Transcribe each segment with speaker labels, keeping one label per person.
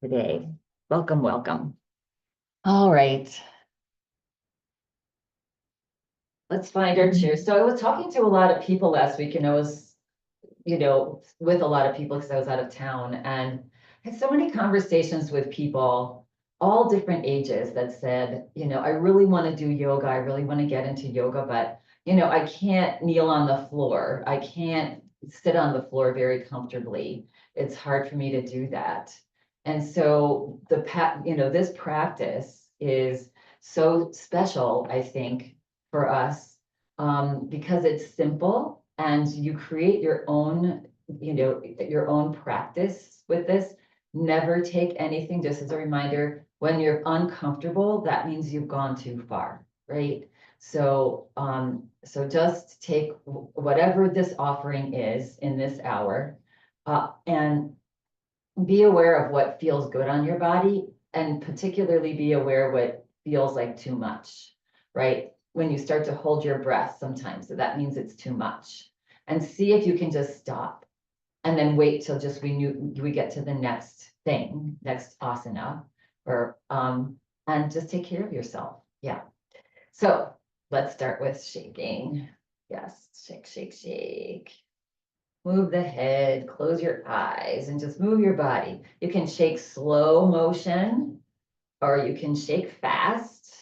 Speaker 1: today. Welcome, welcome. All right. Let's find our chairs. So I was talking to a lot of people last week and I was, with a lot of people because I was out of town and had so many conversations with people, all different ages that said, I really want to do yoga. I really want to get into yoga, but, I can't kneel on the floor. I can't sit on the floor very comfortably. It's hard for me to do that. And so this practice is so special, I think, for us, because it's simple and you create your own, your own practice with this. Never take anything, just as a reminder, when you're uncomfortable, that means you've gone too far, right? So, so just take whatever this offering is in this hour, and be aware of what feels good on your body, and particularly be aware what feels like too much, right? When you start to hold your breath sometimes, so that means it's too much. And see if you can just stop and then wait till just we get to the next thing, next asana, or and just take care of yourself. Yeah. So let's start with shaking. Yes, shake, shake, shake. Move the head, close your eyes, and just move your body. You can shake slow motion, or you can shake fast.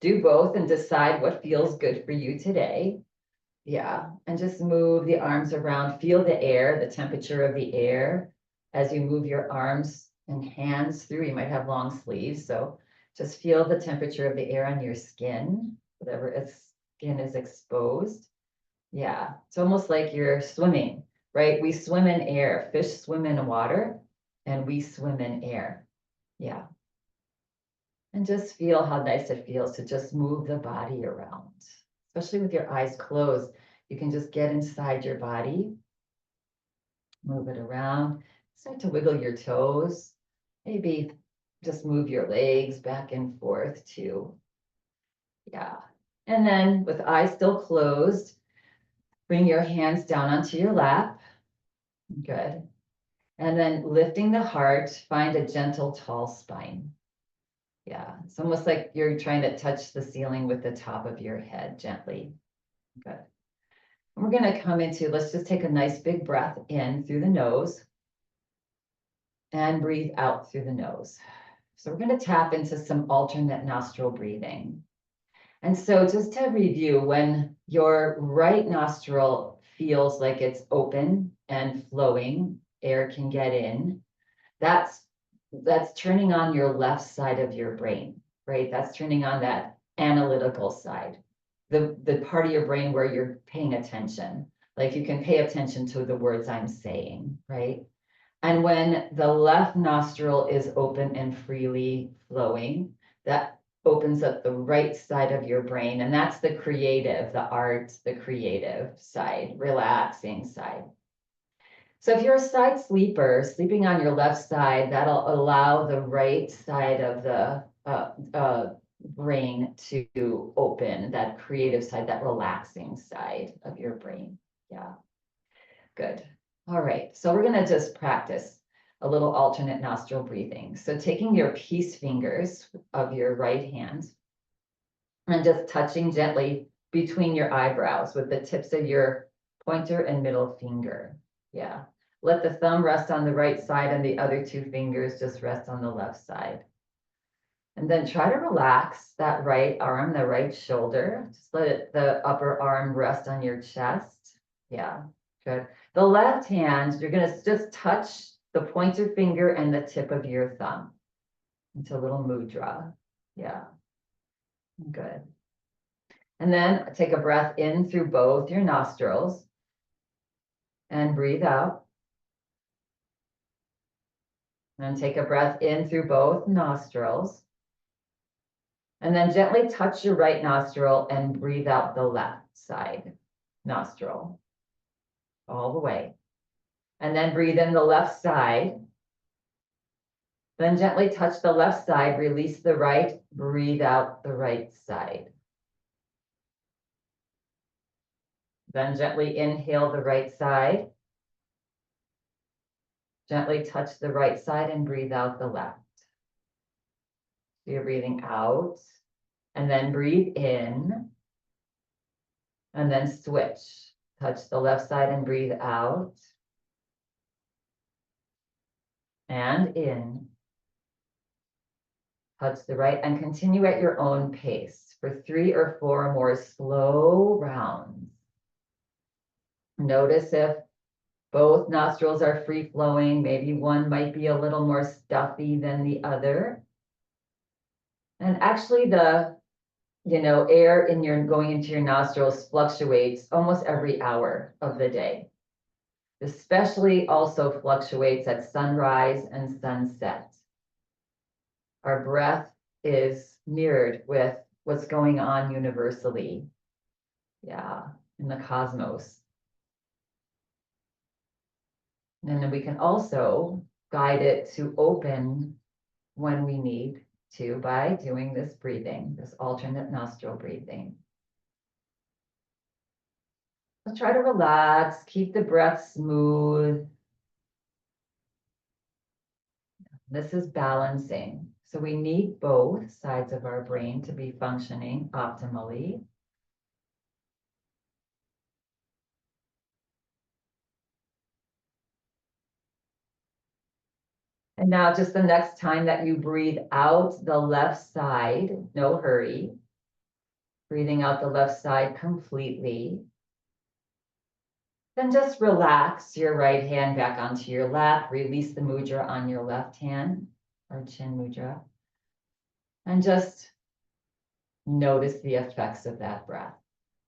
Speaker 1: Do both and decide what feels good for you today. Yeah, and just move the arms around. Feel the air, the temperature of the air as you move your arms and hands through. You might have long sleeves, so just feel the temperature of the air on your skin, whatever skin is exposed. Yeah, it's almost like you're swimming, right? We swim in air. Fish swim in water, and we swim in air. Yeah. And just feel how nice it feels to just move the body around, especially with your eyes closed. You can just get inside your body, move it around, start to wiggle your toes, maybe just move your legs back and forth too. Yeah. And then with eyes still closed, bring your hands down onto your lap. Good. And then lifting the heart, find a gentle, tall spine. Yeah, it's almost like you're trying to touch the ceiling with the top of your head gently. Good. And we're going to come into, let's just take a nice big breath in through the nose and breathe out through the nose. So we're going to tap into some alternate nostril breathing. And so just to review, when your right nostril feels like it's open and flowing, air can get in, that's turning on your left side of your brain, right? That's turning on that analytical side, the part of your brain where you're paying attention. Like you can pay attention to the words I'm saying, right? And when the left nostril is open and freely flowing, that opens up the right side of your brain. And that's the creative, the art, the creative side, relaxing side. So if you're a side sleeper, sleeping on your left side, that'll allow the right side of the brain to open, that creative side, that relaxing side of your brain. Yeah, good. All right, so we're gonna just practice a little alternate nostril breathing. So taking your peace fingers of your right hand and just touching gently between your eyebrows with the tips of your pointer and middle finger. Yeah. Let the thumb rest on the right side and the other two fingers just rest on the left side. And then try to relax that right arm, the right shoulder. Just let the upper arm rest on your chest. Yeah, good. The left hand, you're going to just touch the pointer finger and the tip of your thumb into a little mudra. Yeah, good. And then take a breath in through both your nostrils and breathe out. And take a breath in through both nostrils. And then gently touch your right nostril and breathe out the left side nostril all the way. And then breathe in the left side. Then gently touch the left side, release the right, breathe out the right side. Then gently inhale the right side. Gently touch the right side and breathe out the left. So you're breathing out and then breathe in and then switch. Touch the left side and breathe out and in. Touch the right and continue at your own pace for 3 or 4 more slow rounds. Notice if both nostrils are free flowing. Maybe one might be a little more stuffy than the other. And actually the, air in your going into your nostrils fluctuates almost every hour of the day. Especially also fluctuates at sunrise and sunset. Our breath is mirrored with what's going on universally. Yeah, in the cosmos. And then we can also guide it to open when we need to by doing this breathing, this alternate nostril breathing. So try to relax, keep the breath smooth. This is balancing. So we need both sides of our brain to be functioning optimally. And now just the next time that you breathe out the left side, no hurry. Breathing out the left side completely. Then just relax your right hand back onto your lap. Release the mudra on your left hand, or chin mudra. And just notice the effects of that breath.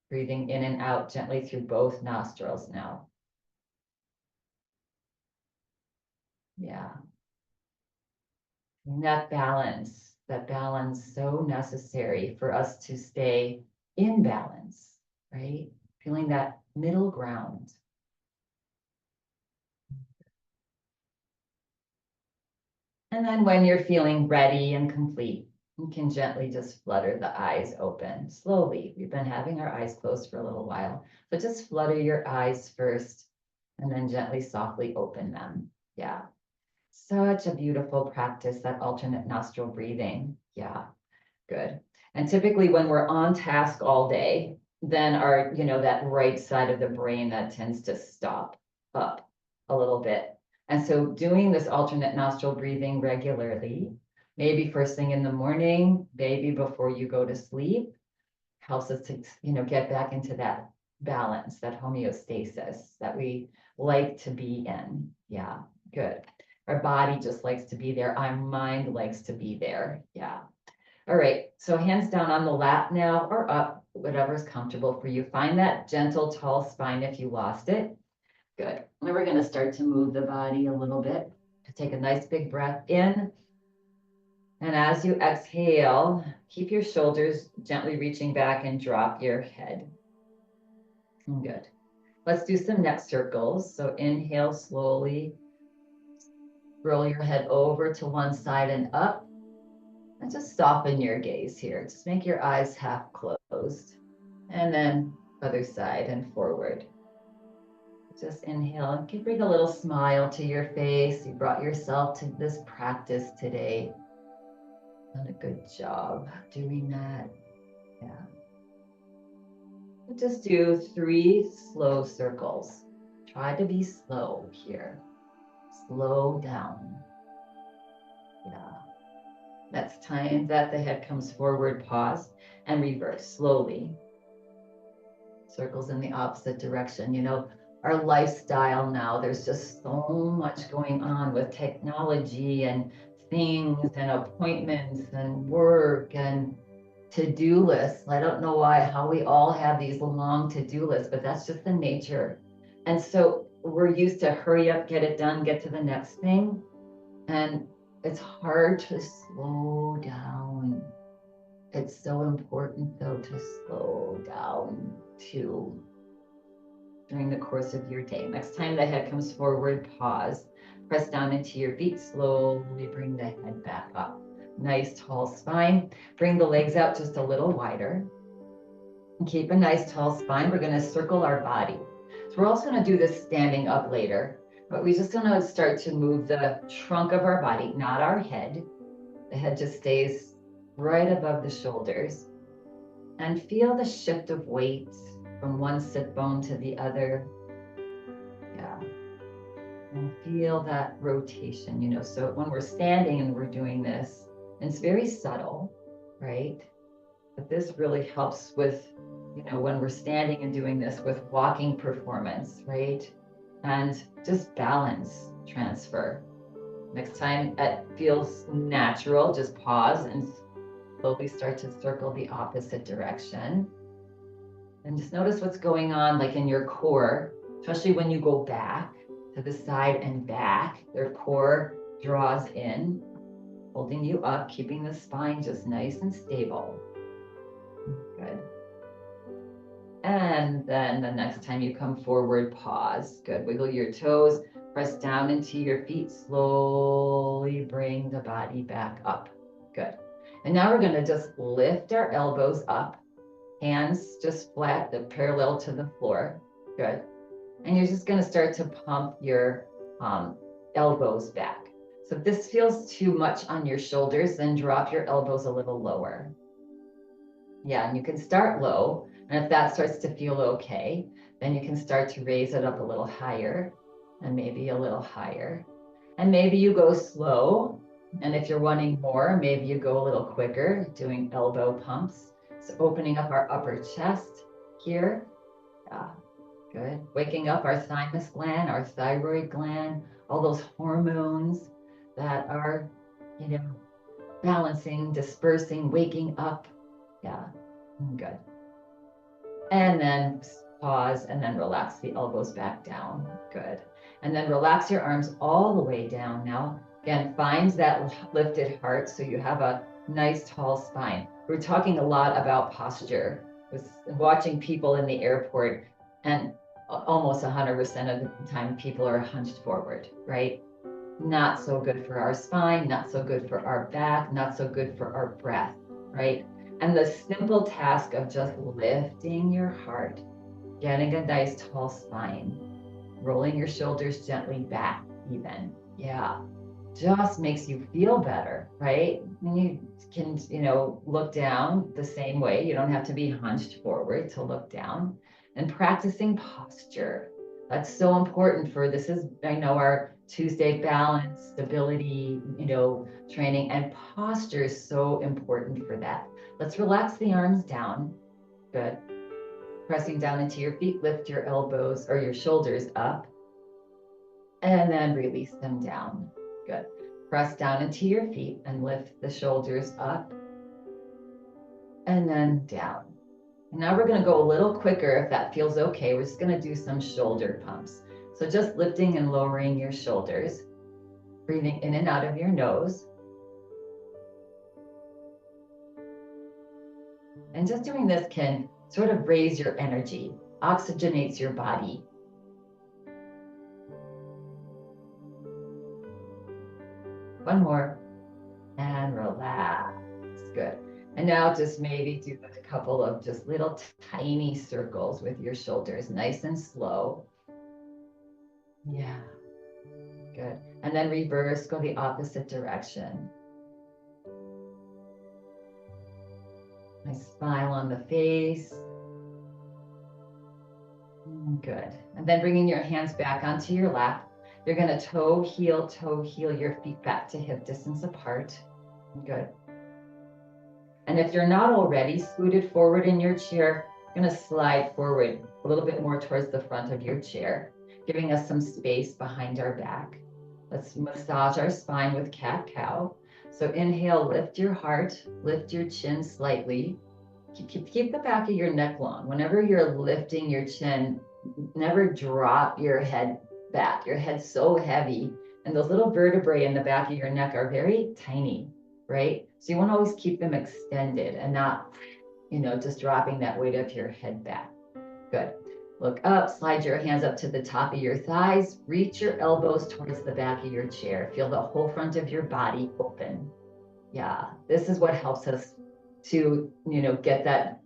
Speaker 1: Breathing in and out gently through both nostrils now. Yeah. And that balance so necessary for us to stay in balance, right? Feeling that middle ground. And then when you're feeling ready and complete, you can gently just flutter the eyes open slowly. We've been having our eyes closed for a little while, but just flutter your eyes first and then gently, softly open them. Yeah. Such a beautiful practice, that alternate nostril breathing. Yeah, good. And typically when we're on task all day, then our, that right side of the brain that tends to stop up a little bit. And so doing this alternate nostril breathing regularly, maybe first thing in the morning, maybe before you go to sleep, helps us to, get back into that balance, that homeostasis that we like to be in. Yeah, good. Our body just likes to be there. Our mind likes to be there. Yeah. All right. So hands down on the lap now, or up, whatever's comfortable for you. Find that gentle, tall spine if you lost it. Good. And we're going to start to move the body a little bit. Take a nice big breath in. And as you exhale, keep your shoulders gently reaching back and drop your head. Good. Let's do some neck circles. So inhale slowly. Roll your head over to one side and up. And just soften your gaze here. Just make your eyes half closed. And then other side and forward. Just inhale and can bring a little smile to your face. You brought yourself to this practice today. Done a good job doing that. Yeah. Just do 3 slow circles. Try to be slow here. Slow down. Yeah. Next time that the head comes forward, pause and reverse slowly. Circles in the opposite direction. Our lifestyle now, there's just so much going on with technology and things and appointments and work and to-do lists. I don't know how we all have these long to-do lists, but that's just the nature. And so we're used to hurry up, get it done, get to the next thing. And it's hard to slow down. It's so important though to slow down too during the course of your day. Next time the head comes forward, pause, press down into your feet, slowly bring the head back up. Nice tall spine. Bring the legs out just a little wider. And keep a nice tall spine. We're going to circle our body. So we're also going to do this standing up later. But we just gonna start to move the trunk of our body, not our head. The head just stays right above the shoulders. And feel the shift of weight from one sit bone to the other. Yeah. And feel that rotation, so when we're standing and we're doing this, and it's very subtle, right? But this really helps with, when we're standing and doing this with walking performance, right? And just balance transfer. Next time it feels natural, just pause and slowly start to circle the opposite direction. And just notice what's going on, like in your core, especially when you go back to the side and back, their core draws in, holding you up, keeping the spine just nice and stable. Good. And then the next time you come forward, pause. Good. Wiggle your toes, press down into your feet, slowly bring the body back up. Good. And now we're going to just lift our elbows up, hands just flat, parallel to the floor. Good. And you're just going to start to pump your elbows back. So if this feels too much on your shoulders, then drop your elbows a little lower. Yeah, and you can start low. And if that starts to feel okay, then you can start to raise it up a little higher and maybe a little higher. And maybe you go slow. And if you're wanting more, maybe you go a little quicker, doing elbow pumps. So opening up our upper chest here. Yeah, good. Waking up our thymus gland, our thyroid gland, all those hormones that are, balancing, dispersing, waking up. Yeah, good. And then pause and then relax the elbows back down. Good. And then relax your arms all the way down now. Again, find that lifted heart so you have a nice tall spine. We're talking a lot about posture. Was watching people in the airport, and almost 100% of the time people are hunched forward, right? Not so good for our spine, not so good for our back, not so good for our breath, right? And the simple task of just lifting your heart, getting a nice tall spine, rolling your shoulders gently back even. Yeah, just makes you feel better, right? And you can, look down the same way. You don't have to be hunched forward to look down. And practicing posture. That's so important for this is, I know, our Tuesday balance, stability, training, and posture is so important for that. Let's relax the arms down. Good. Pressing down into your feet, lift your elbows or your shoulders up, and then release them down. Good. Press down into your feet and lift the shoulders up and then down. And now we're going to go a little quicker if that feels okay. We're just going to do some shoulder pumps. So just lifting and lowering your shoulders, breathing in and out of your nose. And just doing this can sort of raise your energy, oxygenates your body. One more, and relax. Good. And now just maybe do a couple of just little tiny circles with your shoulders, nice and slow. Yeah, good. And then reverse, go the opposite direction. Nice smile on the face. Good. And then bringing your hands back onto your lap. You're going to toe, heel, your feet back to hip distance apart. Good. And if you're not already scooted forward in your chair, you're going to slide forward a little bit more towards the front of your chair, giving us some space behind our back. Let's massage our spine with cat-cow. So inhale, lift your heart, lift your chin slightly. Keep the back of your neck long. Whenever you're lifting your chin, never drop your head back. Your head's so heavy, and those little vertebrae in the back of your neck are very tiny, right? So you want to always keep them extended and not, just dropping that weight of your head back. Good. Look up, slide your hands up to the top of your thighs, reach your elbows towards the back of your chair. Feel the whole front of your body open. Yeah, this is what helps us to, get that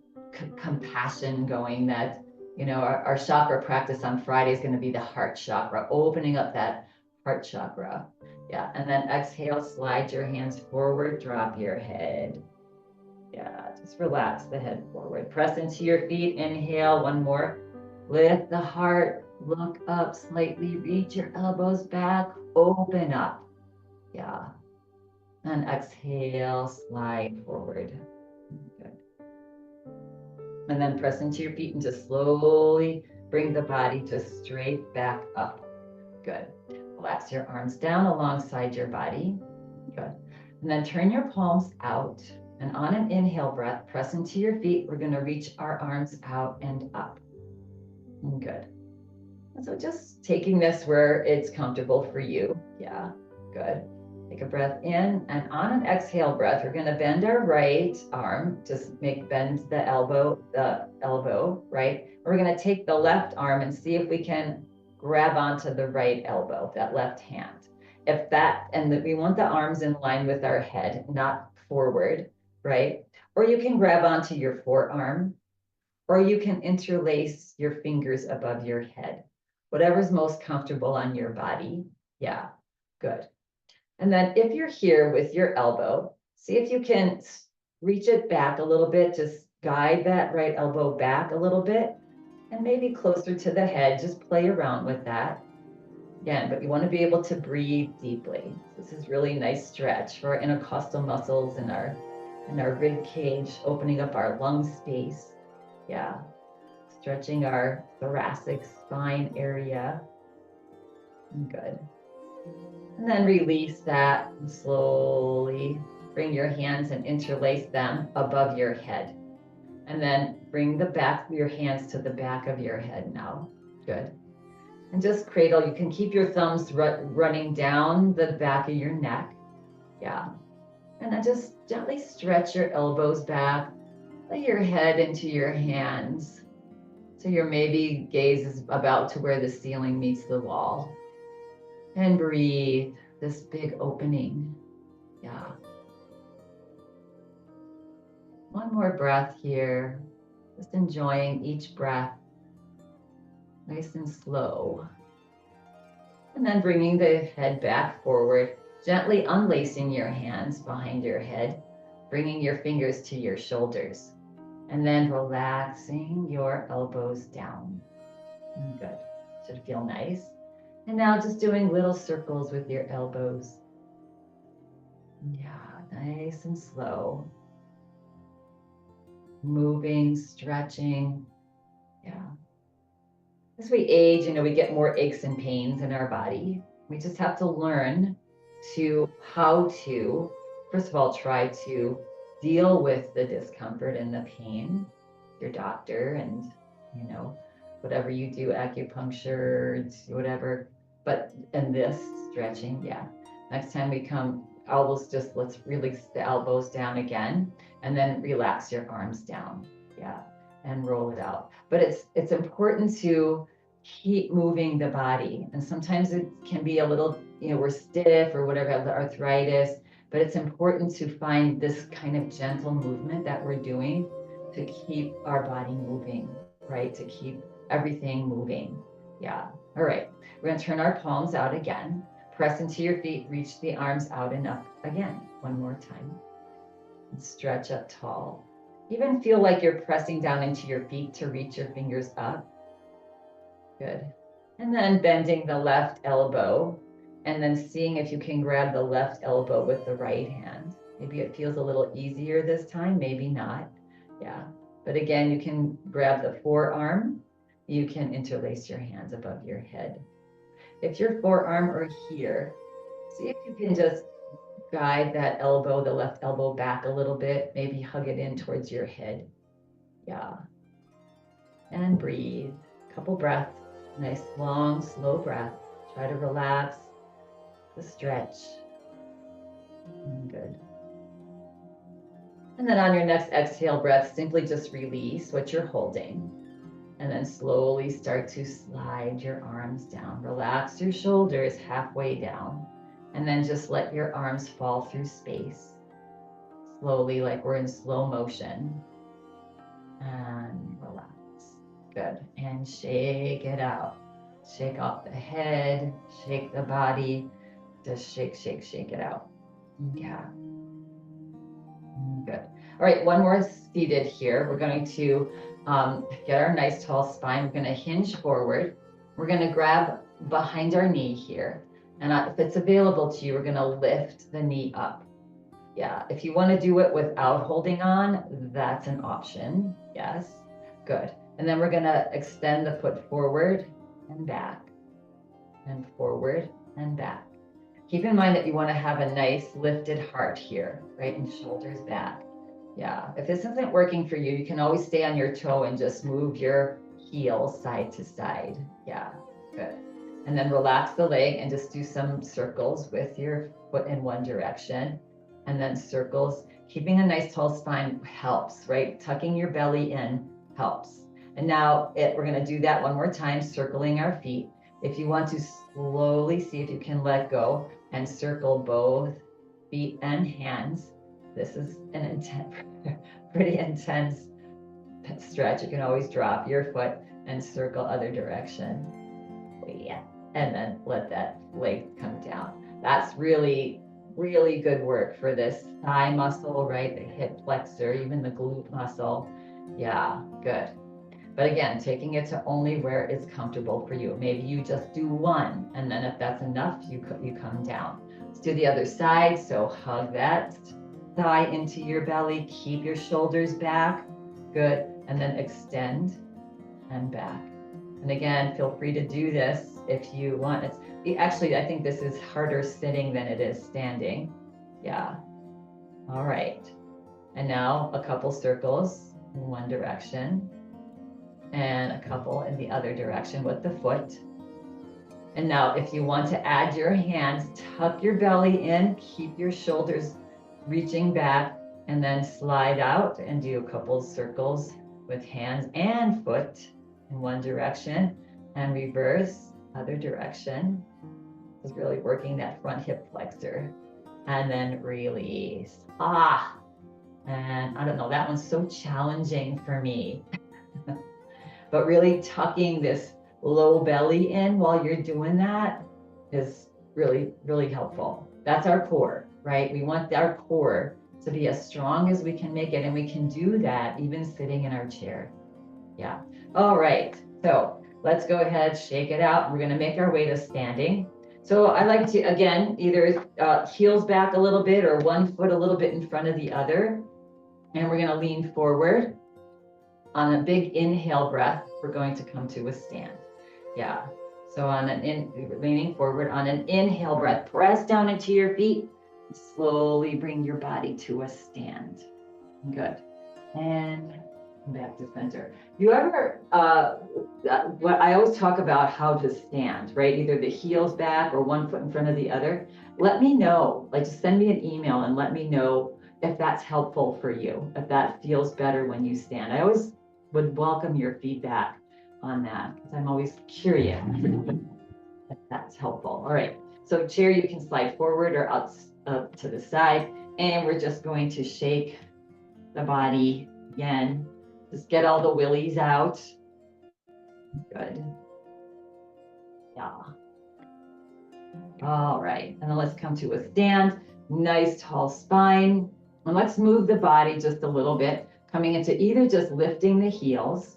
Speaker 1: compassion going, that, You know, our chakra practice on Friday is going to be the heart chakra, opening up that heart chakra. Yeah, and then exhale, slide your hands forward, drop your head. Yeah, just relax the head forward. Press into your feet, inhale, one more. Lift the heart, look up slightly, reach your elbows back, open up. Yeah. And exhale, slide forward. Good. And then press into your feet and just slowly bring the body to straight back up. Good. Relax your arms down alongside your body. Good. And then turn your palms out. And on an inhale breath, press into your feet. We're going to reach our arms out and up. Good. And so just taking this where it's comfortable for you. Yeah, good. Take a breath in, and on an exhale breath, we're going to bend our right arm, just bend the elbow, right? We're going to take the left arm and see if we can grab onto the right elbow, that left hand. We want the arms in line with our head, not forward, right? Or you can grab onto your forearm, or you can interlace your fingers above your head. Whatever's most comfortable on your body. Yeah, good. And then if you're here with your elbow, see if you can reach it back a little bit, just guide that right elbow back a little bit and maybe closer to the head, just play around with that. Again, but you want to be able to breathe deeply. This is really nice stretch for our intercostal muscles and our rib cage, opening up our lung space. Yeah, stretching our thoracic spine area. Good. And then release that and slowly bring your hands and interlace them above your head. And then bring the back of your hands to the back of your head now. Good. And just cradle. You can keep your thumbs running down the back of your neck. Yeah. And then just gently stretch your elbows back. Lay your head into your hands. So your maybe gaze is about to where the ceiling meets the wall. And breathe this big opening. Yeah. One more breath here. Just enjoying each breath. Nice and slow. And then bringing the head back forward, gently unlacing your hands behind your head, bringing your fingers to your shoulders, and then relaxing your elbows down. Good. Should feel nice. And now just doing little circles with your elbows. Yeah, nice and slow. Moving, stretching. Yeah. As we age, we get more aches and pains in our body. We just have to learn how to, first of all, try to deal with the discomfort and the pain. Your doctor and, whatever you do, acupuncture, whatever. And this stretching, yeah. Next time we come, let's release the elbows down again and then relax your arms down. Yeah. And roll it out. But it's important to keep moving the body. And sometimes it can be a little, we're stiff or whatever, the arthritis, but it's important to find this kind of gentle movement that we're doing to keep our body moving, right? To keep everything moving. Yeah. All right. We're going to turn our palms out again. Press into your feet, reach the arms out and up again. One more time. And stretch up tall. Even feel like you're pressing down into your feet to reach your fingers up. Good. And then bending the left elbow and then seeing if you can grab the left elbow with the right hand. Maybe it feels a little easier this time, maybe not. Yeah. But again, you can grab the forearm. You can interlace your hands above your head. If your forearm are here, see if you can just guide that elbow, the left elbow back a little bit, maybe hug it in towards your head. Yeah. And breathe. Couple breaths. Nice, long, slow breath. Try to relax the stretch. Good. And then on your next exhale breath, simply just release what you're holding. And then slowly start to slide your arms down. Relax your shoulders halfway down. And then just let your arms fall through space. Slowly, like we're in slow motion. And relax. Good. And shake it out. Shake off the head, shake the body. Just shake, shake, shake it out. Yeah. Good. All right, one more seated here. We're going to get our nice tall spine. We're going to hinge forward. We're going to grab behind our knee here. And if it's available to you, we're going to lift the knee up. Yeah, if you want to do it without holding on, that's an option. Yes, good. And then we're going to extend the foot forward and back, and forward and back. Keep in mind that you want to have a nice lifted heart here, right? And shoulders back. Yeah, if this isn't working for you, you can always stay on your toe and just move your heel side to side. Yeah, good. And then relax the leg and just do some circles with your foot in one direction. And then circles. Keeping a nice tall spine helps, right? Tucking your belly in helps. And now we're going to do that one more time, circling our feet. If you want to slowly see if you can let go and circle both feet and hands. This is an pretty intense stretch. You can always drop your foot and circle other direction. Yeah. And then let that leg come down. That's really, really good work for this thigh muscle, right? The hip flexor, even the glute muscle. Yeah, good. But again, taking it to only where it's comfortable for you. Maybe you just do one, and then if that's enough, you come down. Let's do the other side. So hug that thigh into your belly. Keep your shoulders back. Good. And then extend and back. And again, feel free to do this if you want. Actually, I think this is harder sitting than it is standing. Yeah. All right. And now a couple circles in one direction and a couple in the other direction with the foot. And now if you want to add your hands, tuck your belly in, keep your shoulders reaching back, and then slide out and do a couple circles with hands and foot in one direction and reverse, other direction. Is really working that front hip flexor. And then release. And I don't know, that one's so challenging for me. But really tucking this low belly in while you're doing that is really, really helpful. That's our core, right? We want our core to be as strong as we can make it. And we can do that even sitting in our chair. Yeah. All right. So let's go ahead, shake it out. We're going to make our way to standing. So I like to, again, either heels back a little bit or one foot a little bit in front of the other. And we're going to lean forward. On a big inhale breath, we're going to come to a stand. Yeah. So on leaning forward on an inhale breath, press down into your feet. Slowly bring your body to a stand. Good. And back to center. You ever, what I always talk about how to stand, right? Either the heels back or one foot in front of the other. Let me know, like just send me an email and let me know if that's helpful for you, if that feels better when you stand. I always would welcome your feedback on that because I'm always curious if that's helpful. All right, so chair, you can slide forward or up to the side, and we're just going to shake the body again. Just get all the willies out. Good. Yeah. All right, and then let's come to a stand. Nice tall spine. And let's move the body just a little bit, coming into either just lifting the heels.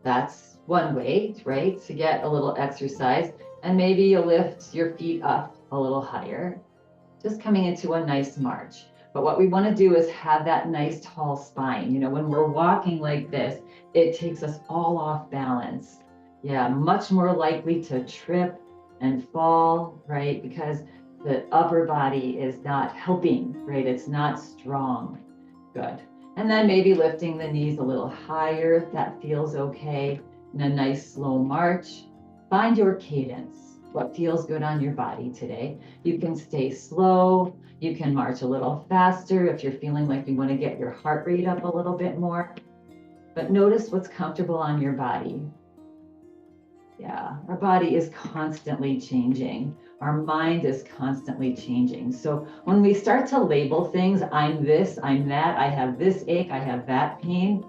Speaker 1: That's one way, right? To get a little exercise. And maybe you lift your feet up a little higher, just coming into a nice march. But what we want to do is have that nice tall spine. You know, when we're walking like this, it takes us all off balance. Yeah, much more likely to trip and fall, right? Because the upper body is not helping, right? It's not strong. Good. And then maybe lifting the knees a little higher if that feels okay. And a nice slow march. Find your cadence. What feels good on your body today. You can stay slow. You can march a little faster if you're feeling like you want to get your heart rate up a little bit more. But notice what's comfortable on your body. Yeah, our body is constantly changing. Our mind is constantly changing. So when we start to label things, I'm this, I'm that, I have this ache, I have that pain,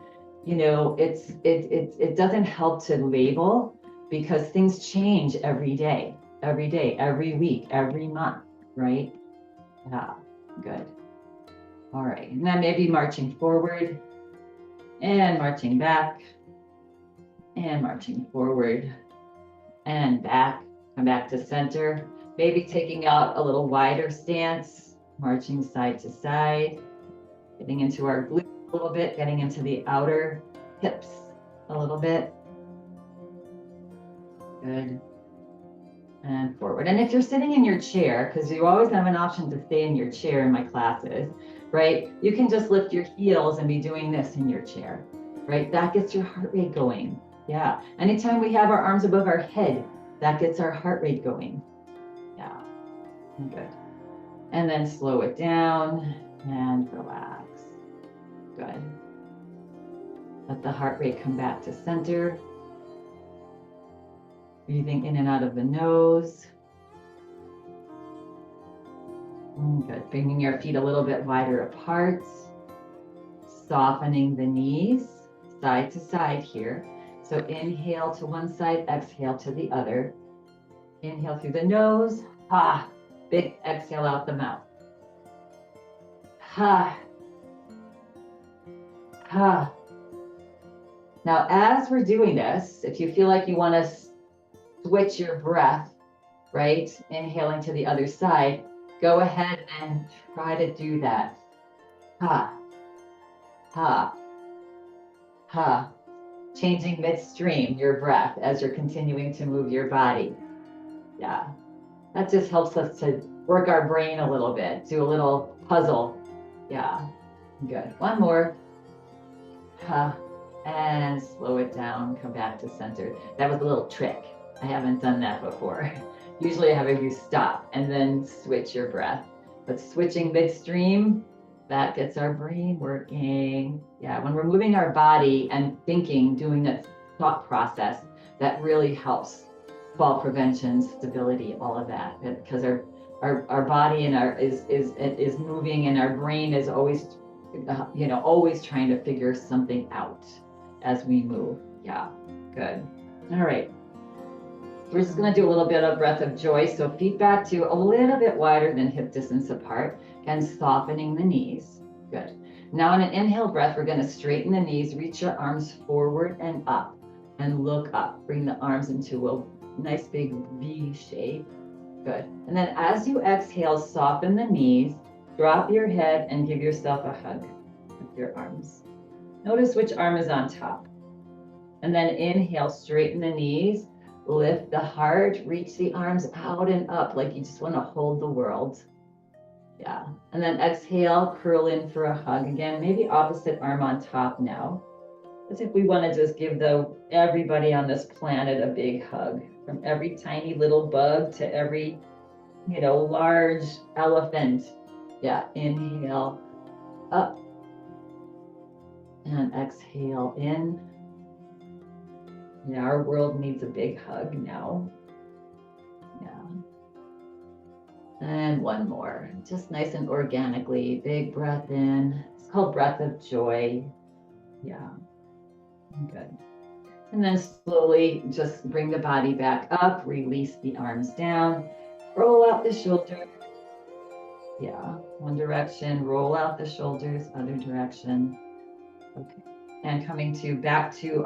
Speaker 1: you know, it doesn't help to label because things change every day, every week, every month, right? Yeah, good. All right, and then maybe marching forward and marching back and marching forward and back. Come back to center. Maybe taking out a little wider stance, marching side to side, getting into our glutes a little bit, getting into the outer hips a little bit. Good. And forward. And if you're sitting in your chair, because you always have an option to stay in your chair in my classes, right? You can just lift your heels and be doing this in your chair, right? That gets your heart rate going. Yeah. Anytime we have our arms above our head, that gets our heart rate going. Yeah. Good. And then slow it down and relax. Good. Let the heart rate come back to center. Breathing in and out of the nose. Good. Bringing your feet a little bit wider apart. Softening the knees side to side here. So inhale to one side, exhale to the other. Inhale through the nose. Ha. Big exhale out the mouth. Ha. Ha. Now, as we're doing this, if you feel like you want to switch your breath, right? Inhaling to the other side, go ahead and try to do that. Ha, ha, ha. Changing midstream your breath as you're continuing to move your body. Yeah, that just helps us to work our brain a little bit, do a little puzzle. Yeah, good. One more. Ha, and slow it down, come back to center. That was a little trick. I haven't done that before. Usually I have you stop and then switch your breath. But switching midstream, that gets our brain working. Yeah, when we're moving our body and thinking, doing that thought process, that really helps fall prevention, stability, all of that. Because our body and our is moving and our brain is always, always trying to figure something out as we move. Yeah, good. All right. We're just going to do a little bit of breath of joy. So feet back to a little bit wider than hip distance apart and softening the knees. Good. Now on an inhale breath, we're going to straighten the knees, reach your arms forward and up and look up. Bring the arms into a nice big V shape. Good. And then as you exhale, soften the knees, drop your head and give yourself a hug with your arms. Notice which arm is on top. And then inhale, straighten the knees. Lift the heart, reach the arms out and up like you just want to hold the world. Yeah. And then exhale, curl in for a hug again, maybe opposite arm on top now. As if we want to just give everybody on this planet a big hug, from every tiny little bug to every, large elephant. Yeah. Inhale up and exhale in. Yeah, our world needs a big hug now. Yeah. And one more, just nice and organically, big breath in. It's called breath of joy. Yeah, good. And then slowly just bring the body back up, release the arms down, roll out the shoulders. Yeah, one direction, roll out the shoulders, other direction. Okay. And coming back to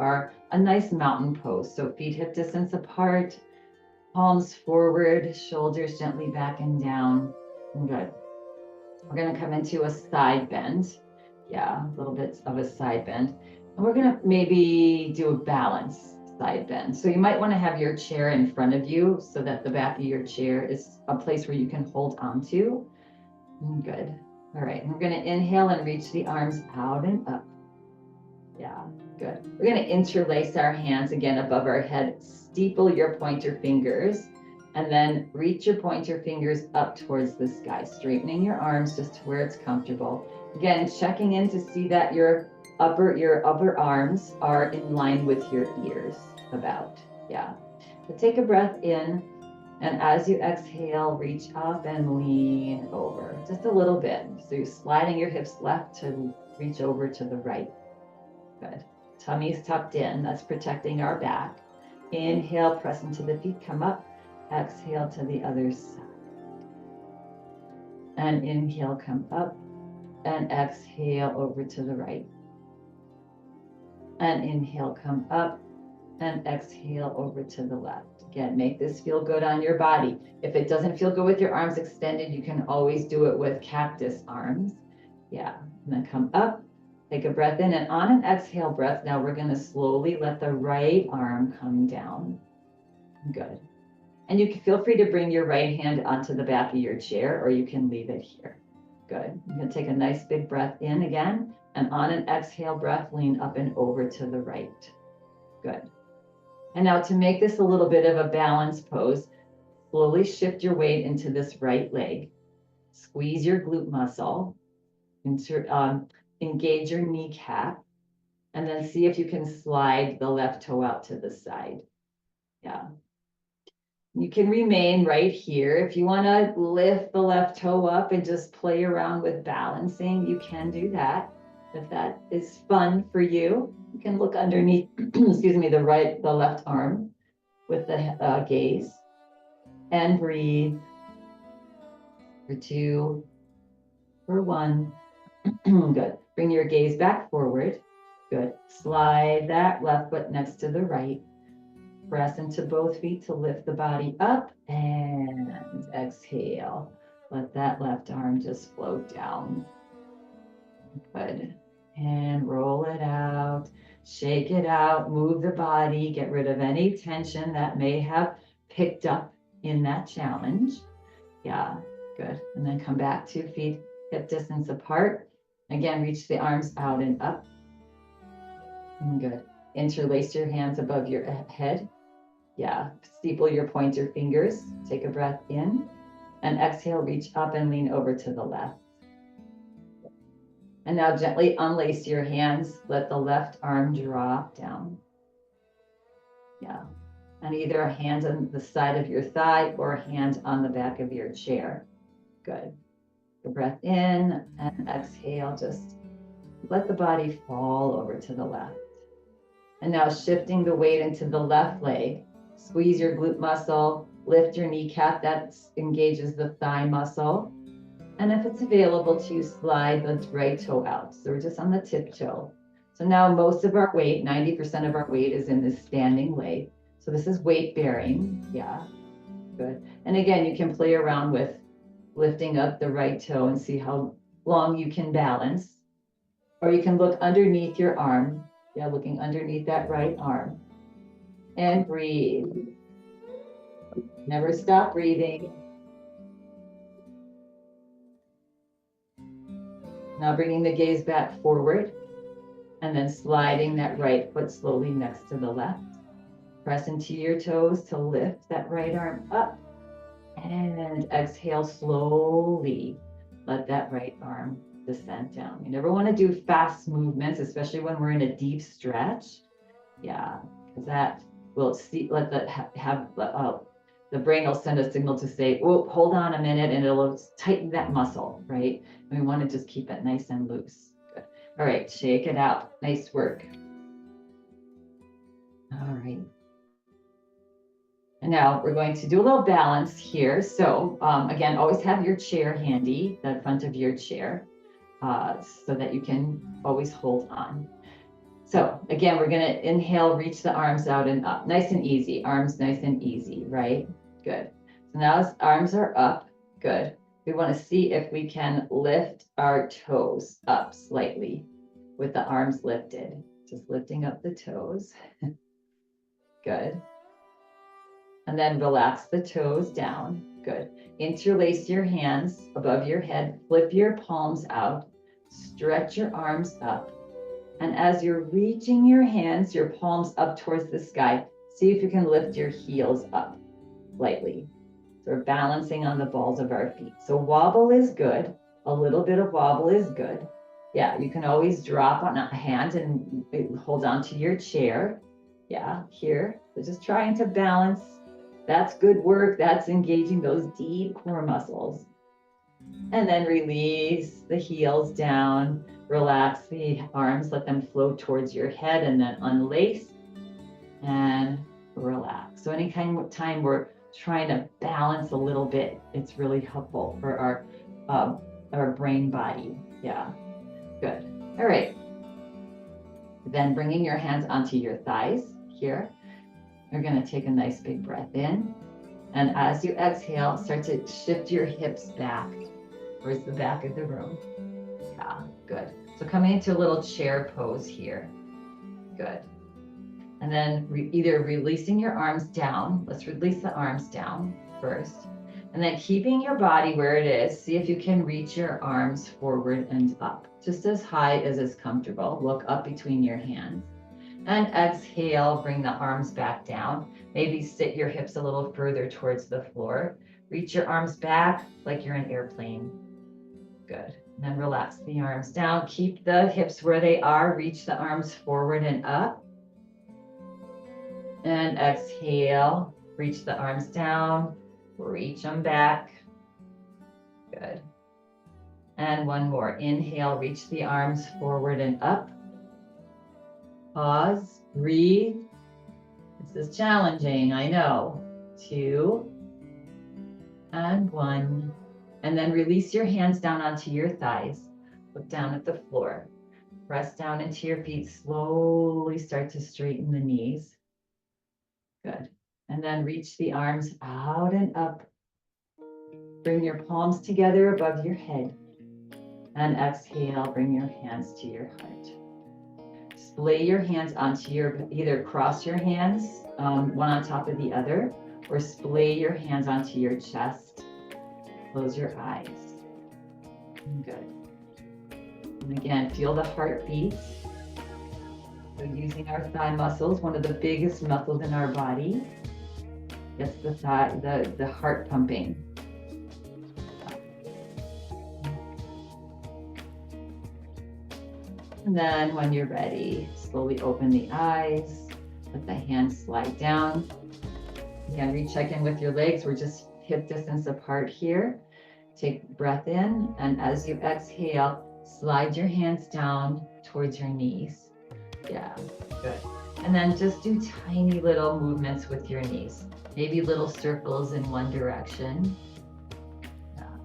Speaker 1: a nice mountain pose. So feet hip distance apart, palms forward, shoulders gently back and down. Good. We're going to come into a side bend. Yeah, a little bit of a side bend. And we're going to maybe do a balance side bend. So you might want to have your chair in front of you so that the back of your chair is a place where you can hold onto. Good. All right. And we're going to inhale and reach the arms out and up. Yeah, good. We're going to interlace our hands again above our head, steeple your pointer fingers, and then reach your pointer fingers up towards the sky, straightening your arms just to where it's comfortable. Again, checking in to see that your upper arms are in line with your ears about. Yeah. So take a breath in, and as you exhale, reach up and lean over just a little bit. So you're sliding your hips left to reach over to the right. Good. Tummy's tucked in. That's protecting our back. Inhale, press into the feet, come up. Exhale to the other side. And inhale, come up. And exhale over to the right. And inhale, come up. And exhale over to the left. Again, make this feel good on your body. If it doesn't feel good with your arms extended, you can always do it with cactus arms. Yeah, and then come up, take a breath in, and on an exhale breath, now we're gonna slowly let the right arm come down. Good. And you can feel free to bring your right hand onto the back of your chair, or you can leave it here. Good. You're gonna take a nice big breath in again, and on an exhale breath, lean up and over to the right. Good. And now to make this a little bit of a balanced pose, slowly shift your weight into this right leg. Squeeze your glute muscle. Engage your kneecap. And then see if you can slide the left toe out to the side. Yeah. You can remain right here. If you want to lift the left toe up and just play around with balancing, you can do that. If that is fun for you, you can look underneath, excuse me, the left arm with the gaze and breathe for 2, for 1. Good. Bring your gaze back forward. Good. Slide that left foot next to the right. Press into both feet to lift the body up and exhale. Let that left arm just float down. Good. And roll it out. Shake it out. Move the body. Get rid of any tension that may have picked up in that challenge. Yeah, good. And then come back 2 feet, hip distance apart. Again, reach the arms out and up. And good. Interlace your hands above your head. Yeah, steeple your pointer fingers. Take a breath in. And exhale, reach up and lean over to the left. And now gently unlace your hands. Let the left arm drop down. Yeah. And either a hand on the side of your thigh or a hand on the back of your chair. Good. Take a breath in and exhale. Just let the body fall over to the left. And now shifting the weight into the left leg. Squeeze your glute muscle. Lift your kneecap. That engages the thigh muscle. And if it's available to you, slide the right toe out. So we're just on the tiptoe. So now most of our weight, 90% of our weight is in this standing leg. So this is weight bearing. Yeah, good. And again, you can play around with lifting up the right toe and see how long you can balance. Or you can look underneath your arm. Yeah, looking underneath that right arm. And breathe. Never stop breathing. Now bringing the gaze back forward and then sliding that right foot slowly next to the left. Press into your toes to lift that right arm up and exhale slowly. Let that right arm descend down. You never want to do fast movements, especially when we're in a deep stretch. Yeah, because that will the brain will send a signal to say, oh, hold on a minute, and it'll tighten that muscle, right? And we want to just keep it nice and loose. Good. All right, shake it out. Nice work. All right. And now we're going to do a little balance here. So again, always have your chair handy, the front of your chair, so that you can always hold on. So again, we're going to inhale, reach the arms out and up. Nice and easy. Arms nice and easy, right? Good. So now as arms are up, good. We want to see if we can lift our toes up slightly with the arms lifted. Just lifting up the toes. Good. And then relax the toes down. Good. Interlace your hands above your head. Flip your palms out. Stretch your arms up. And as you're reaching your hands, your palms up towards the sky, see if you can lift your heels up lightly. So we're balancing on the balls of our feet. So wobble is good. A little bit of wobble is good. Yeah, you can always drop on a hand and hold on to your chair. Yeah, here. So just trying to balance. That's good work. That's engaging those deep core muscles. And then release the heels down, relax the arms, let them float towards your head, and then unlace and relax. So any kind of time we're trying to balance a little bit, it's really helpful for our brain body. Yeah, good. All right. Then bringing your hands onto your thighs here. You're going to take a nice big breath in. And as you exhale, start to shift your hips back towards the back of the room. Yeah, good. So coming into a little chair pose here. Good. And then either releasing your arms down. Let's release the arms down first. And then keeping your body where it is. See if you can reach your arms forward and up, just as high as is comfortable. Look up between your hands. And exhale, bring the arms back down. Maybe sit your hips a little further towards the floor. Reach your arms back like you're an airplane. Good. And then relax the arms down. Keep the hips where they are. Reach the arms forward and up. And exhale, reach the arms down. Reach them back. Good. And one more. Inhale, reach the arms forward and up. Pause, breathe. This is challenging, I know. 2 and 1. And then release your hands down onto your thighs. Look down at the floor. Press down into your feet. Slowly start to straighten the knees. Good. And then reach the arms out and up. Bring your palms together above your head. And exhale, bring your hands to your heart. Splay your hands onto either cross your hands, one on top of the other, or splay your hands onto your chest. Close your eyes. Good. And again, feel the heartbeats. So using our thigh muscles, one of the biggest muscles in our body, gets the heart pumping. And then when you're ready, slowly open the eyes, let the hands slide down. Again, recheck in with your legs. We're just hip distance apart here. Take a breath in, and as you exhale, slide your hands down towards your knees. Yeah, good. And then just do tiny little movements with your knees. Maybe little circles in one direction.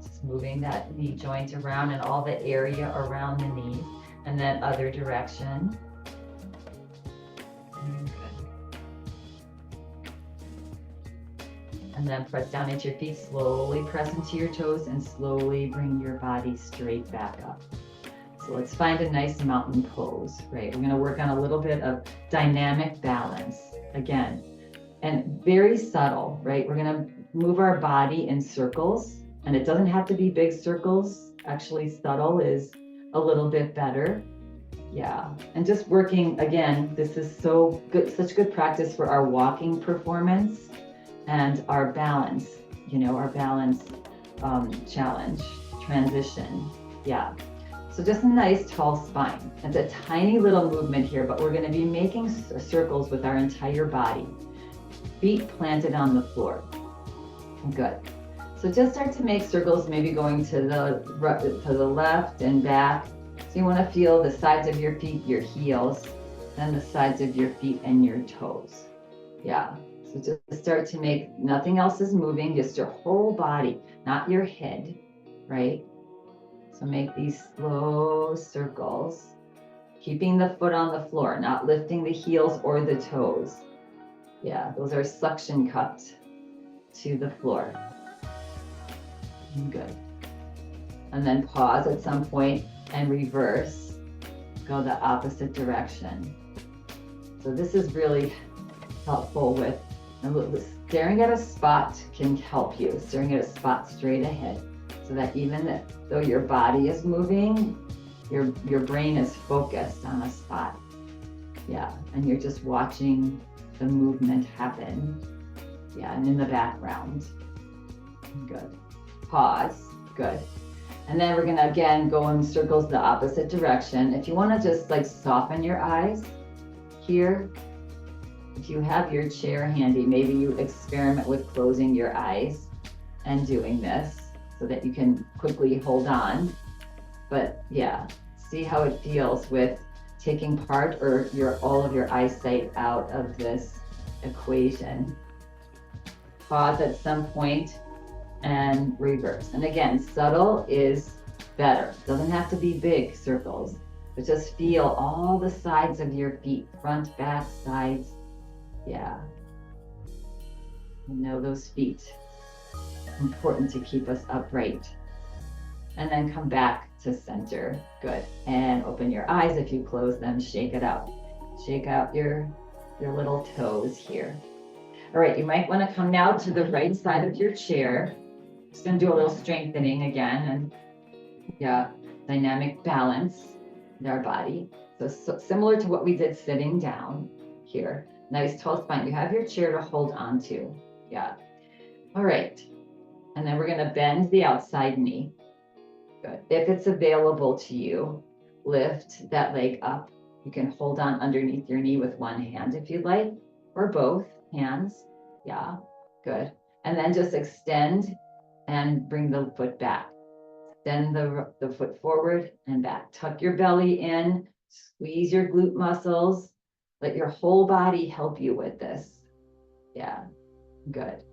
Speaker 1: Just moving that knee joint around and all the area around the knee. And then other direction. Good. And then press down into your feet, slowly press into your toes and slowly bring your body straight back up. So let's find a nice mountain pose, right? We're gonna work on a little bit of dynamic balance again, and very subtle, right? We're gonna move our body in circles, and it doesn't have to be big circles. Actually, subtle is a little bit better. Yeah. And just working, again, this is so good, such good practice for our walking performance and our balance, our balance challenge, transition. Yeah. So just a nice tall spine. It's a tiny little movement here, but we're going to be making circles with our entire body. Feet planted on the floor. Good. So just start to make circles, maybe going to the left and back. So you want to feel the sides of your feet, your heels, then the sides of your feet and your toes. Yeah. So just start to make, nothing else is moving, just your whole body, not your head, right? So make these slow circles, keeping the foot on the floor, not lifting the heels or the toes. Yeah, those are suction cupped to the floor. Good. And then pause at some point and reverse, go the opposite direction. So this is really helpful with, staring at a spot can help you, staring at a spot straight ahead, so that even though your body is moving, your brain is focused on a spot. Yeah, and you're just watching the movement happen. Yeah, and in the background. Good. Pause. Good. And then we're going to again go in circles the opposite direction. If you want to just soften your eyes here, if you have your chair handy, maybe you experiment with closing your eyes and doing this. so that you can quickly hold on. But yeah, see how it feels with taking part or all of your eyesight out of this equation. Pause at some point and reverse. And again, subtle is better. Doesn't have to be big circles, but just feel all the sides of your feet, front, back, sides. Yeah. You know those feet. Important to keep us upright. And then come back to center. Good. And open your eyes. If you close them, shake it out. Shake out your little toes here. All right, you might want to come now to the right side of your chair. Just going to do a little strengthening again, and yeah, dynamic balance in our body. So similar to what we did sitting down here. Nice tall spine. You have your chair to hold on to. Yeah. All right. And then we're going to bend the outside knee. Good. If it's available to you, lift that leg up. You can hold on underneath your knee with one hand if you'd like, or both hands. Yeah, good. And then just extend and bring the foot back. Extend the foot forward and back. Tuck your belly in, squeeze your glute muscles. Let your whole body help you with this. Yeah, good.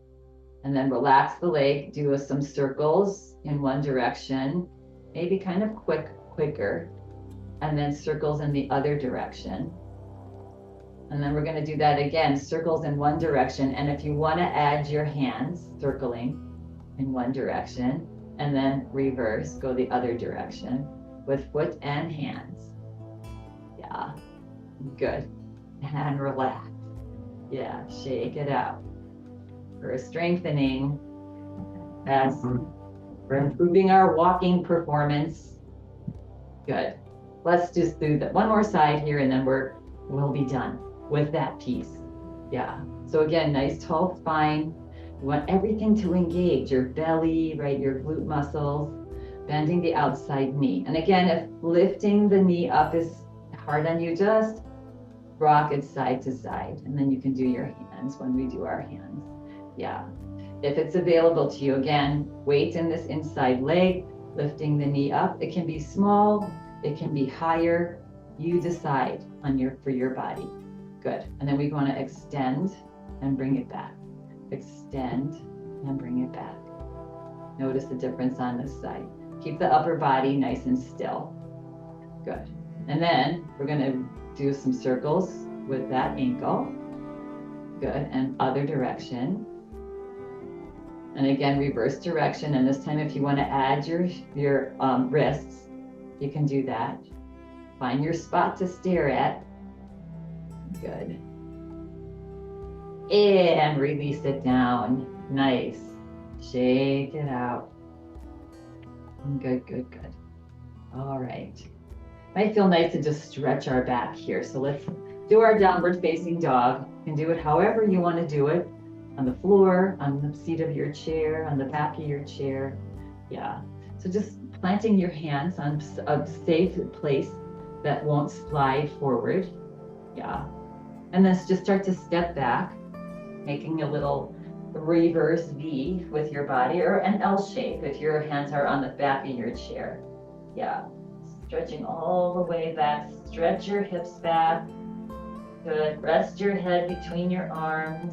Speaker 1: And then relax the leg, do some circles in one direction, maybe kind of quicker, and then circles in the other direction. And then we're going to do that again, circles in one direction. And if you want to add your hands, circling in one direction, and then reverse, go the other direction with foot and hands. Yeah, good. And relax. Yeah, shake it out. We're strengthening as we're improving our walking performance. Good. Let's just do that one more side here, and then we'll be done with that piece. Yeah. So again, nice tall spine. You want everything to engage your belly, right? Your glute muscles, bending the outside knee. And again, if lifting the knee up is hard on you, just rock it side to side, and then you can do your hands when we do our hands. Yeah. If it's available to you, again, weight in this inside leg, lifting the knee up. It can be small, it can be higher. You decide for your body. Good. And then we want to extend and bring it back. Extend and bring it back. Notice the difference on this side. Keep the upper body nice and still. Good. And then we're going to do some circles with that ankle. Good. And other direction. And again, reverse direction. And this time, if you want to add your wrists, you can do that. Find your spot to stare at. Good. And release it down. Nice. Shake it out. Good, good, good. All right. Might feel nice to just stretch our back here. So let's do our downward facing dog. You can do it however you want to do it. On the floor, on the seat of your chair, on the back of your chair. Yeah. So just planting your hands on a safe place that won't slide forward. Yeah. And then just start to step back, making a little reverse V with your body, or an L shape if your hands are on the back of your chair. Yeah. Stretching all the way back. Stretch your hips back. Good. Rest your head between your arms.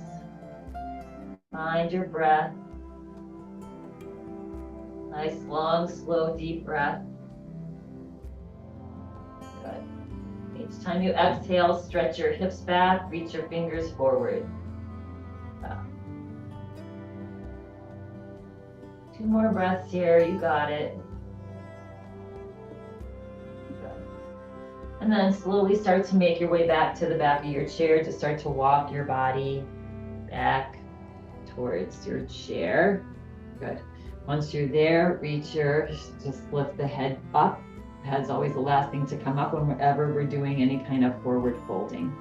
Speaker 1: Find your breath. Nice, long, slow, deep breath. Good. Each time you exhale, stretch your hips back, reach your fingers forward. Two more breaths here, you got it. Good. And then slowly start to make your way back to the back of your chair to start to walk your body back towards your chair. Good. Once you're there, just lift the head up. The head's always the last thing to come up whenever we're doing any kind of forward folding.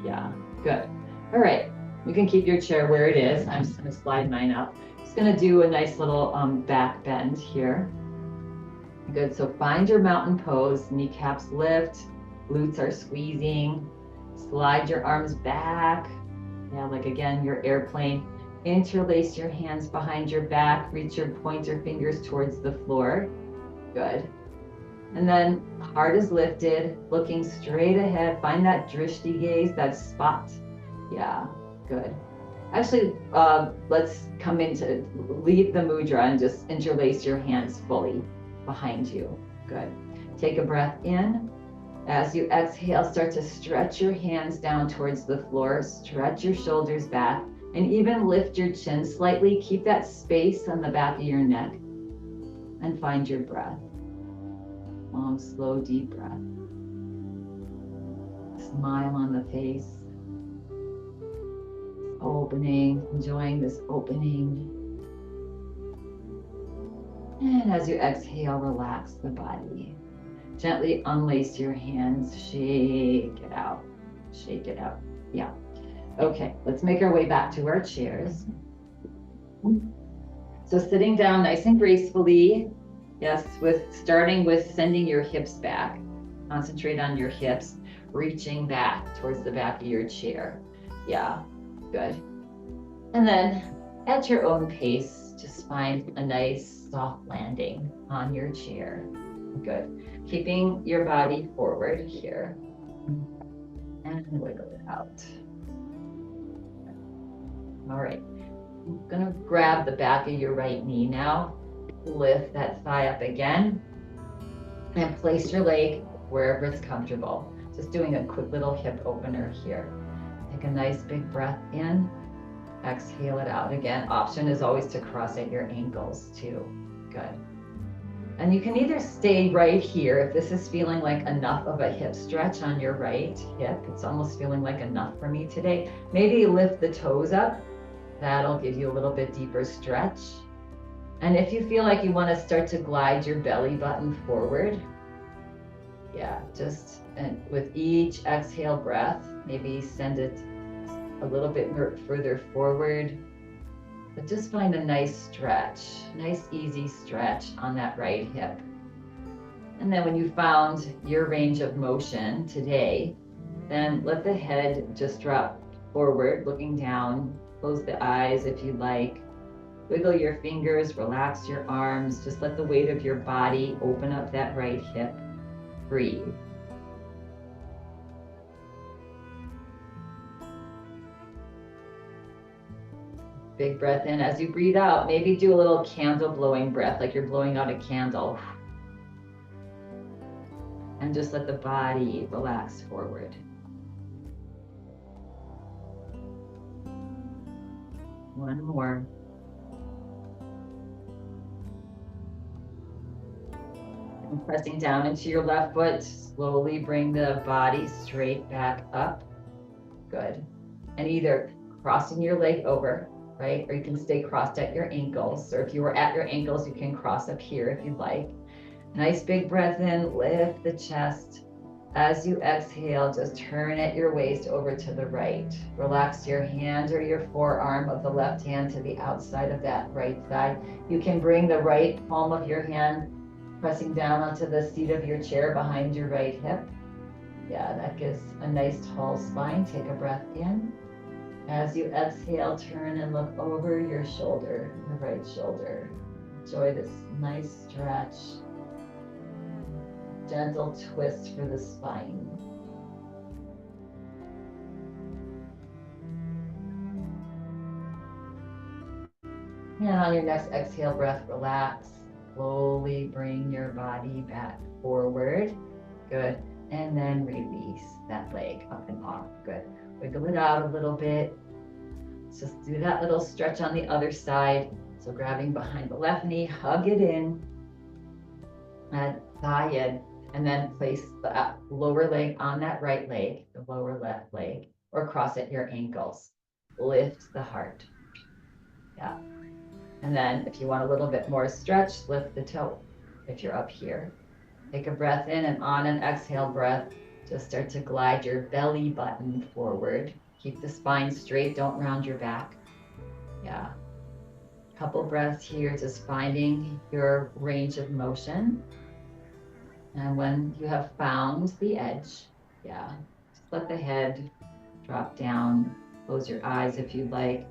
Speaker 1: Yeah, good. All right, you can keep your chair where it is. I'm just gonna slide mine up. Just gonna do a nice little back bend here. Good, so find your mountain pose, kneecaps lift, glutes are squeezing. Slide your arms back. Yeah, like again, your airplane. Interlace your hands behind your back, reach your pointer fingers towards the floor. Good. And then heart is lifted, looking straight ahead. Find that drishti gaze, that spot. Yeah, good. Actually, let's come into, leave the mudra and just interlace your hands fully behind you. Good. Take a breath in. As you exhale, start to stretch your hands down towards the floor, stretch your shoulders back, and even lift your chin slightly. Keep that space on the back of your neck and find your breath. Long, slow, deep breath. Smile on the face. Opening, enjoying this opening. And as you exhale, relax the body. Gently unlace your hands, shake it out, shake it out. Yeah. Okay, let's make our way back to our chairs. So sitting down nice and gracefully. Yes, starting with sending your hips back. Concentrate on your hips, reaching back towards the back of your chair. Yeah, good. And then at your own pace, just find a nice soft landing on your chair. Good. Keeping your body forward here. And wiggle it out. All right. I'm gonna grab the back of your right knee now. Lift that thigh up again. And place your leg wherever it's comfortable. Just doing a quick little hip opener here. Take a nice big breath in. Exhale it out. Again, option is always to cross at your ankles too. Good. And you can either stay right here if this is feeling like enough of a hip stretch on your right hip. It's almost feeling like enough for me today. Maybe lift the toes up. That'll give you a little bit deeper stretch. And if you feel like you want to start to glide your belly button forward, yeah, just and with each exhale breath, maybe send it a little bit further forward. But just find a nice stretch, nice easy stretch on that right hip. And then when you found your range of motion today, then let the head just drop forward, looking down. Close the eyes if you like. Wiggle your fingers, relax your arms. Just let the weight of your body open up that right hip. Breathe. Big breath in. As you breathe out, maybe do a little candle blowing breath, like you're blowing out a candle. And just let the body relax forward. One more. And pressing down into your left foot, slowly bring the body straight back up. Good. And either crossing your leg over, right? Or you can stay crossed at your ankles. Or if you were at your ankles, you can cross up here if you'd like. Nice big breath in, lift the chest. As you exhale, just turn at your waist over to the right. Relax your hand or your forearm of the left hand to the outside of that right thigh. You can bring the right palm of your hand pressing down onto the seat of your chair behind your right hip. Yeah, that gives a nice tall spine. Take a breath in. As you exhale, turn and look over your shoulder, your right shoulder. Enjoy this nice stretch. Gentle twist for the spine. And on your next exhale breath, relax. Slowly bring your body back forward. Good. And then release that leg up and off. Good. Wiggle it out a little bit. Just do that little stretch on the other side. So grabbing behind the left knee, hug it in. And thigh in. And then place the lower leg on that right leg, the lower left leg, or cross at your ankles. Lift the heart. Yeah. And then if you want a little bit more stretch, lift the toe if you're up here. Take a breath in, and on an exhale breath, just start to glide your belly button forward. Keep the spine straight, don't round your back. Yeah. Couple breaths here, just finding your range of motion. And when you have found the edge, yeah, just let the head drop down. Close your eyes if you'd like.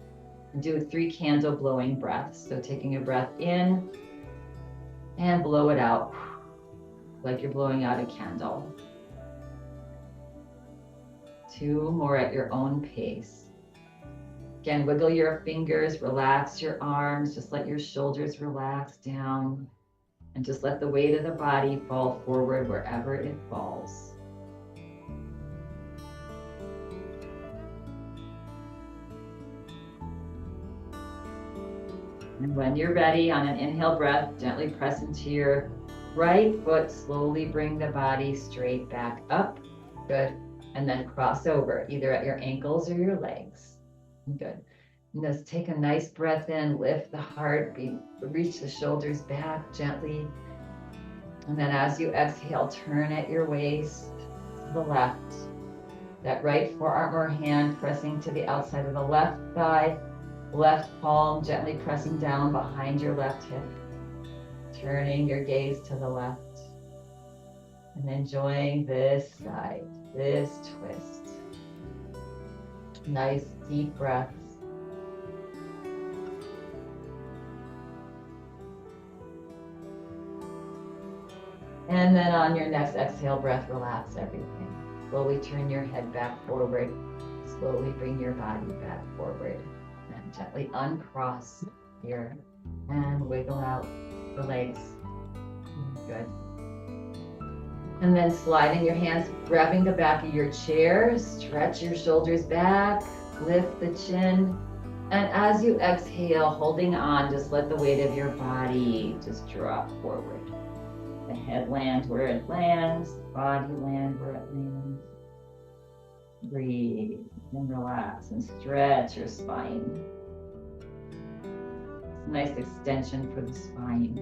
Speaker 1: do 3 candle blowing breaths. So taking a breath in and blow it out like you're blowing out a candle. 2 more at your own pace. Again, wiggle your fingers, relax your arms, just let your shoulders relax down, and just let the weight of the body fall forward wherever it falls. And when you're ready, on an inhale breath, gently press into your right foot, slowly bring the body straight back up. Good. And then cross over, either at your ankles or your legs. Good. And just take a nice breath in, lift the heart, reach the shoulders back gently. And then as you exhale, turn at your waist to the left. That right forearm or hand pressing to the outside of the left thigh. Left palm gently pressing down behind your left hip. Turning your gaze to the left. And enjoying this side, this twist. Nice deep breaths. And then on your next exhale breath, relax everything. Slowly turn your head back forward. Slowly bring your body back forward. And gently uncross here and wiggle out the legs. Good. And then sliding your hands, grabbing the back of your chair, stretch your shoulders back, lift the chin. And as you exhale, holding on, just let the weight of your body just drop forward. The head lands where it lands, body land where it lands. Breathe and relax and stretch your spine. It's a nice extension for the spine.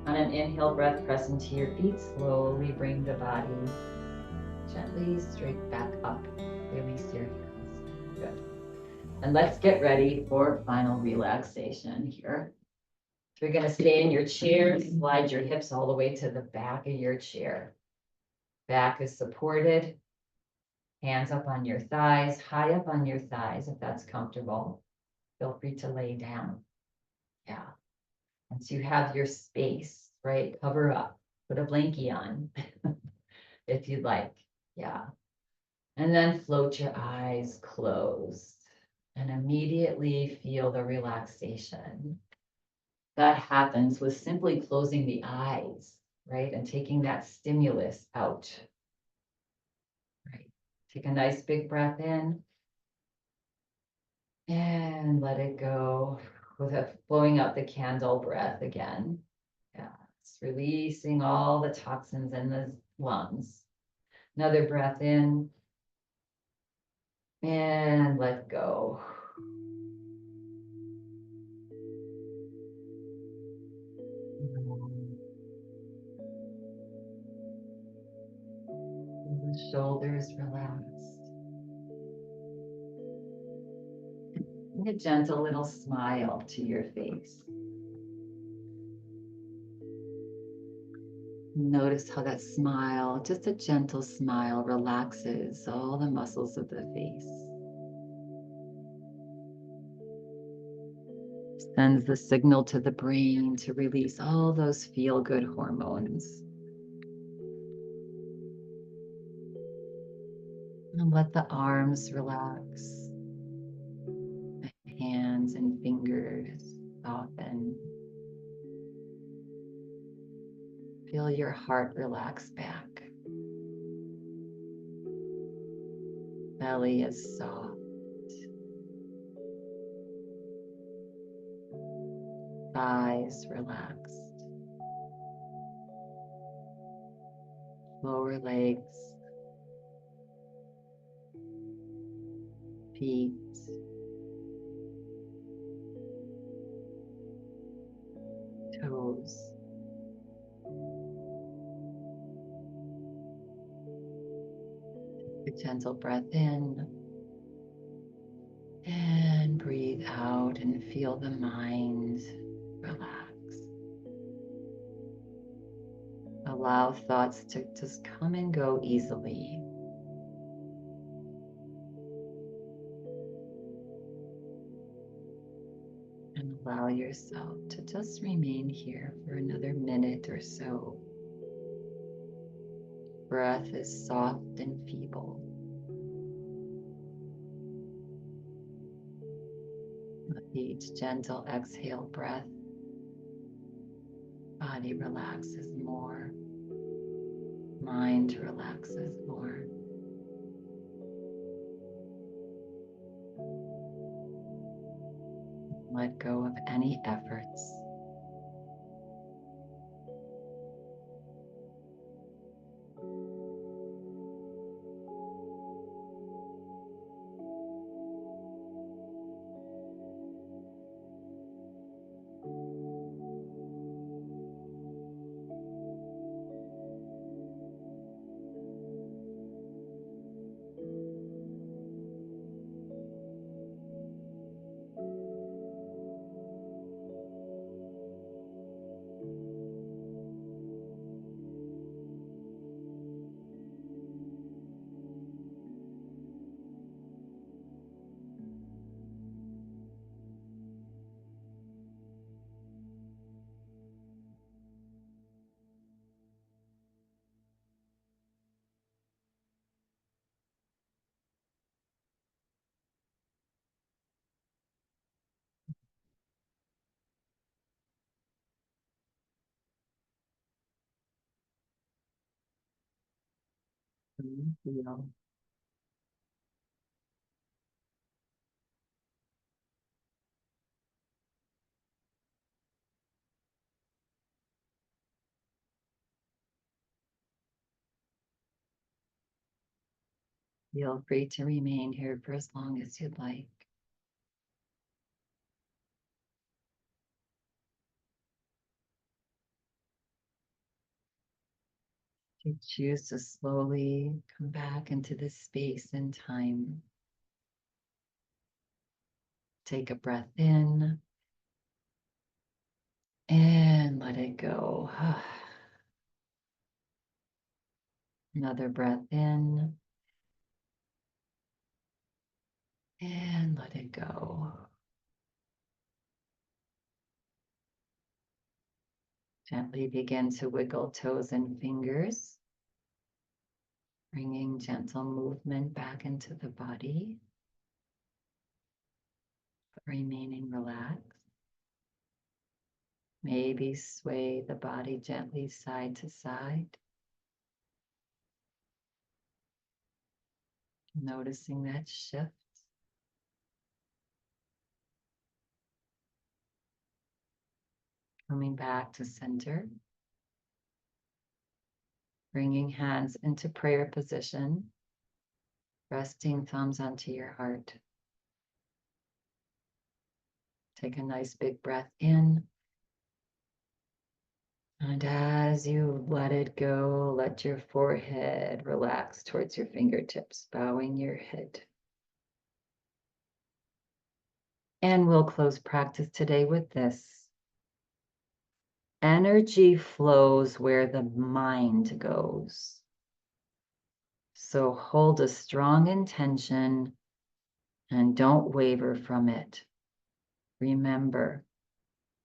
Speaker 1: On an inhale breath, press into your feet. Slowly bring the body gently straight back up. Release your hands. Good. And let's get ready for final relaxation here. So you're going to stay in your chair, slide your hips all the way to the back of your chair. Back is supported. Hands up on your thighs, high up on your thighs if that's comfortable. Feel free to lay down. Yeah. And so you have your space, right? Cover up, put a blankie on if you'd like. Yeah. And then float your eyes closed and immediately feel the relaxation that happens with simply closing the eyes, right? And taking that stimulus out. Right. Take a nice big breath in and let it go with blowing out the candle breath again. Yeah, it's releasing all the toxins in the lungs. Another breath in and let go. The shoulders relaxed. And a gentle little smile to your face. Notice how that smile, just a gentle smile, relaxes all the muscles of the face. Sends the signal to the brain to release all those feel-good hormones. And let the arms relax. The hands and fingers soften. Feel your heart relax back. Belly is soft. Thighs relaxed. Lower legs. Feet. Toes. A gentle breath in and breathe out and feel the mind relax. Allow thoughts to just come and go easily. allow yourself to just remain here for another minute or so. Breath is soft and feeble. With each gentle exhale breath, body relaxes more, mind relaxes more. Let go of any efforts. Feel. Feel free to remain here for as long as you'd like. You choose to slowly come back into this space and time. Take a breath in and let it go. Another breath in and let it go. Gently begin to wiggle toes and fingers, bringing gentle movement back into the body, but remaining relaxed. Maybe sway the body gently side to side, noticing that shift. Coming back to center, bringing hands into prayer position, resting thumbs onto your heart. Take a nice big breath in. And as you let it go, let your forehead relax towards your fingertips, bowing your head. And we'll close practice today with this. Energy flows where the mind goes. So hold a strong intention and don't waver from it. Remember,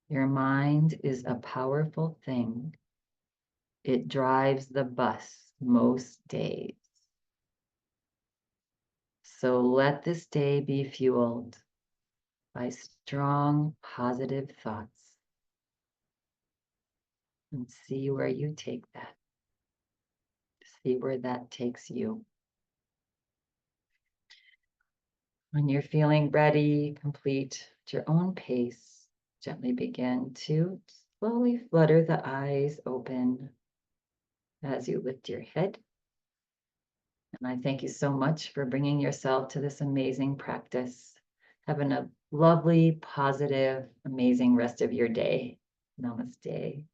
Speaker 1: your mind is a powerful thing. It drives the bus most days. So let this day be fueled by strong, positive thoughts. And see where you take that. See where that takes you. When you're feeling ready, complete at your own pace, gently begin to slowly flutter the eyes open as you lift your head. And I thank you so much for bringing yourself to this amazing practice. Having a lovely, positive, amazing rest of your day. Namaste.